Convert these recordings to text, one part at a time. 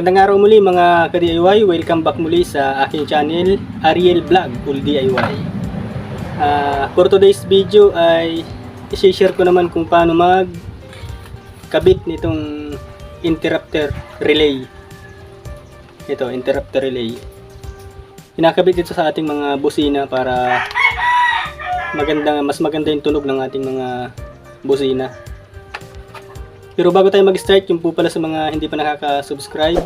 Magandang araw muli mga ka-DIY, welcome back muli sa aking channel, Ariel Vlog, Full DIY. For today's video ay i-share ko naman kung paano magkabit nitong interrupter relay. Ito, interrupter relay. Pinakabit ito sa ating mga busina para mas maganda yung tunog ng ating mga busina. Pero bago tayo mag-start, yung po pala sa mga hindi pa nakaka-subscribe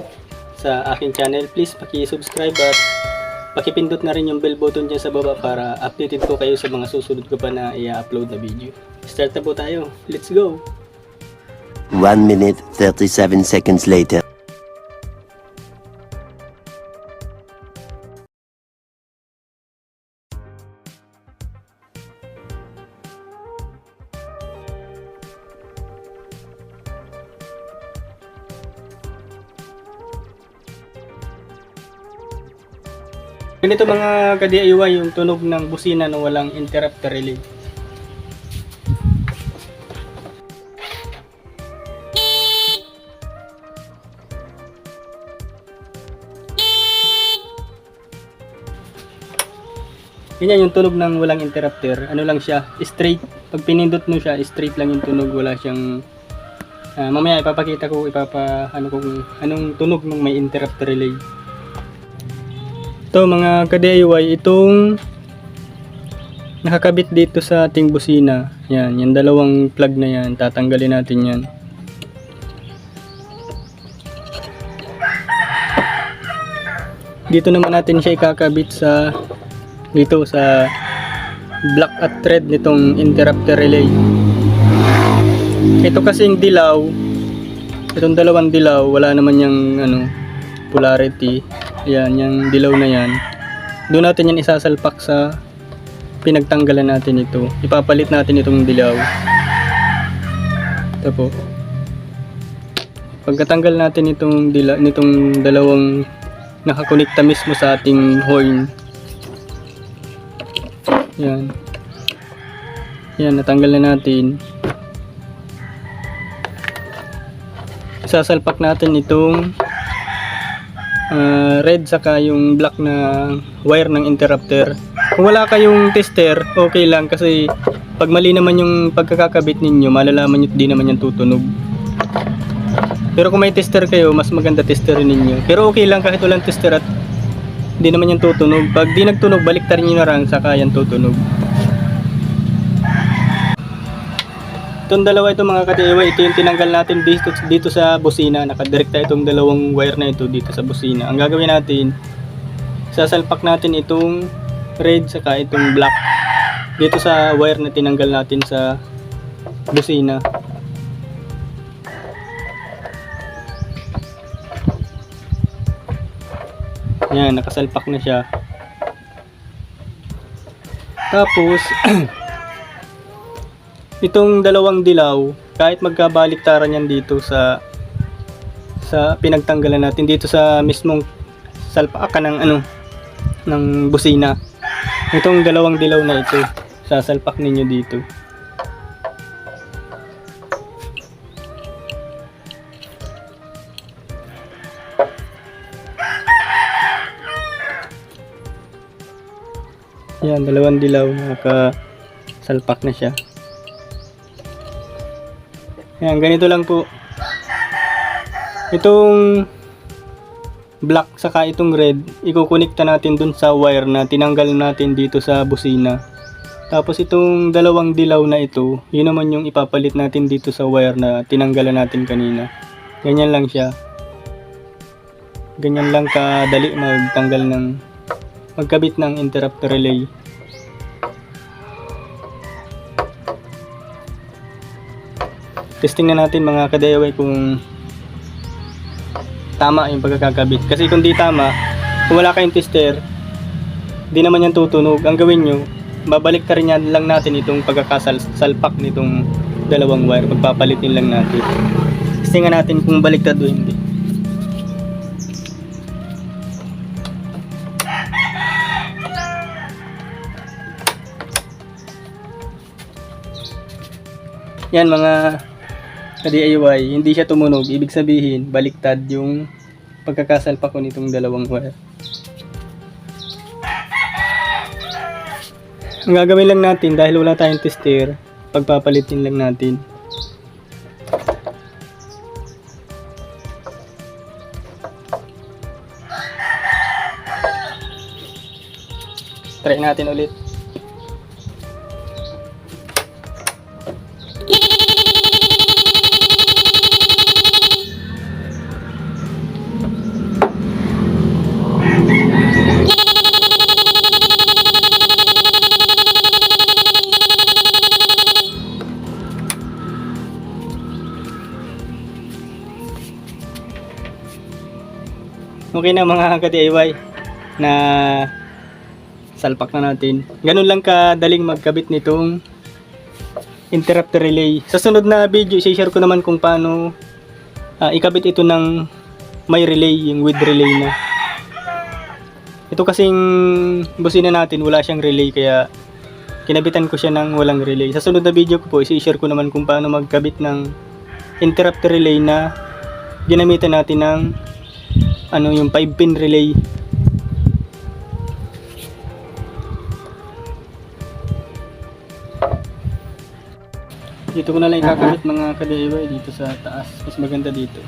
sa aking channel, please paki-subscribe at paki-pindot na rin yung bell button dyan sa baba para updated po kayo sa mga susunod ko pa na i-upload na video. Start na po tayo. Let's go! 1 minute 37 seconds later. Ganito mga ka-DIY yung tunog ng busina na walang interrupter relay. Ganyan yung tunog ng walang interrupter. Ano lang siya, straight. Pag pinindot mo siya, straight lang yung tunog. Wala siyang mamaya ipapakita ko kung anong tunog ng may interrupter relay. Ito mga ka-DIY, itong nakakabit dito sa ating busina. Yan, yung dalawang plug na yan, tatanggalin natin yan. Dito naman natin siya ikakabit sa block at thread nitong interrupter relay. Ito kasing dilaw, itong dalawang dilaw, wala naman yung polarity. Yan, yung dilaw na yan. Doon natin yan isasalpak sa pinagtanggalan natin ito. Ipapalit natin itong dilaw. Ito po. Pagkatanggal natin nitong dalawang nakakonekta mismo sa ating horn. Yan. Yan, natanggal na natin. Isasalpak natin itong red saka yung black na wire ng interrupter. Kung wala kayong tester, okay lang kasi pag mali naman yung pagkakakabit ninyo, malalaman nyo di naman yan tutunog. Pero kung may tester kayo, mas maganda testerin ninyo. Pero okay lang kahit walang tester at di naman yan tutunog. Pag di nagtunog, baliktarin nyo na lang saka yan tutunog. Itong dalawa ito mga ka-DIY, ito yung tinanggal natin dito sa busina. Nakadirekta itong dalawang wire na ito dito sa busina. Ang gagawin natin, sasalpak natin itong red saka itong black dito sa wire na tinanggal natin sa busina. Yan, nakasalpak na siya. Tapos itong dalawang dilaw, kahit magkabaliktaran yan dito sa pinagtanggalan natin dito sa mismong salpakan ng busina. Itong dalawang dilaw na ito, sasalpak ninyo dito. Yan, dalawang dilaw, nakasalpak na siya. Yan, ganito lang po. Itong black saka itong red, ikukunikta natin dun sa wire na tinanggal natin dito sa busina. Tapos itong dalawang dilaw na ito, yun naman yung ipapalit natin dito sa wire na tinanggalan natin kanina. Ganyan lang siya. Ganyan lang kadali magkabit ng interrupter relay. Testing na natin mga ka-DIY kung tama yung pagkakabit. Kasi kung di tama, kung wala kayong tester, di naman yan tutunog. Ang gawin nyo, babalik ka rin lang natin itong pagkakasalpak nitong dalawang wire. Magpapalitin lang natin. Testing na natin kung baliktad o hindi. Yan mga ka-DIY, hindi siya tumunog. Ibig sabihin, baliktad yung pagkakasalpak ko nitong dalawang wire. Ang gagawin lang natin dahil wala tayong tester, pagpapalitin lang natin. Try natin ulit. Okay na mga ka-DIY na salpak na natin. Ganun lang kadaling magkabit nitong interrupter relay. Sa sunod na video, i-share ko naman kung paano ikabit ito ng may relay, yung with relay na. Ito kasing busina natin, wala siyang relay kaya kinabitan ko siya ng walang relay. Sa sunod na video ko po, i-share ko naman kung paano magkabit ng interrupter relay na ginamitan natin ng yung 5-pin relay. Dito ko na lang ikakabit mga ka-DIY dito sa taas. Mas maganda dito.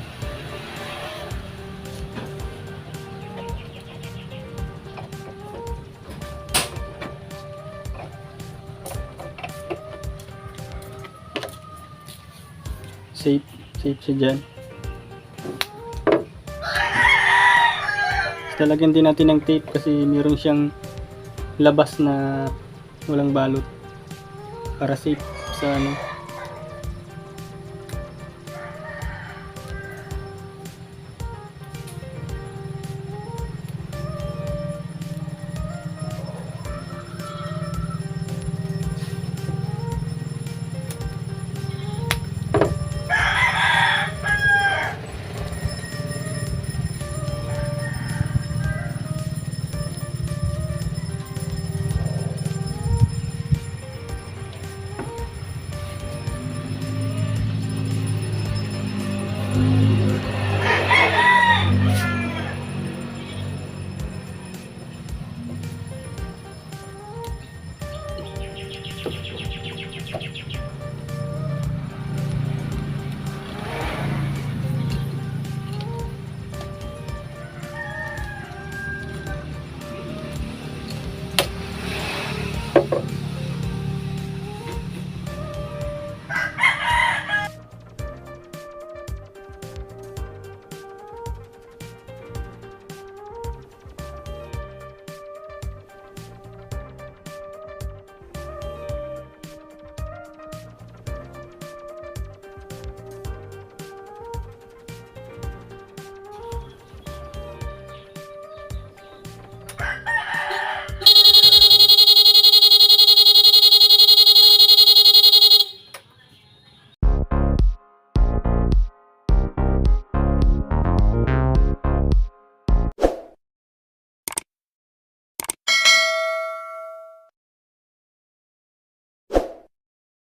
Safe siya dyan. Talagyan din natin ng tape kasi meron siyang labas na walang balot para safe sa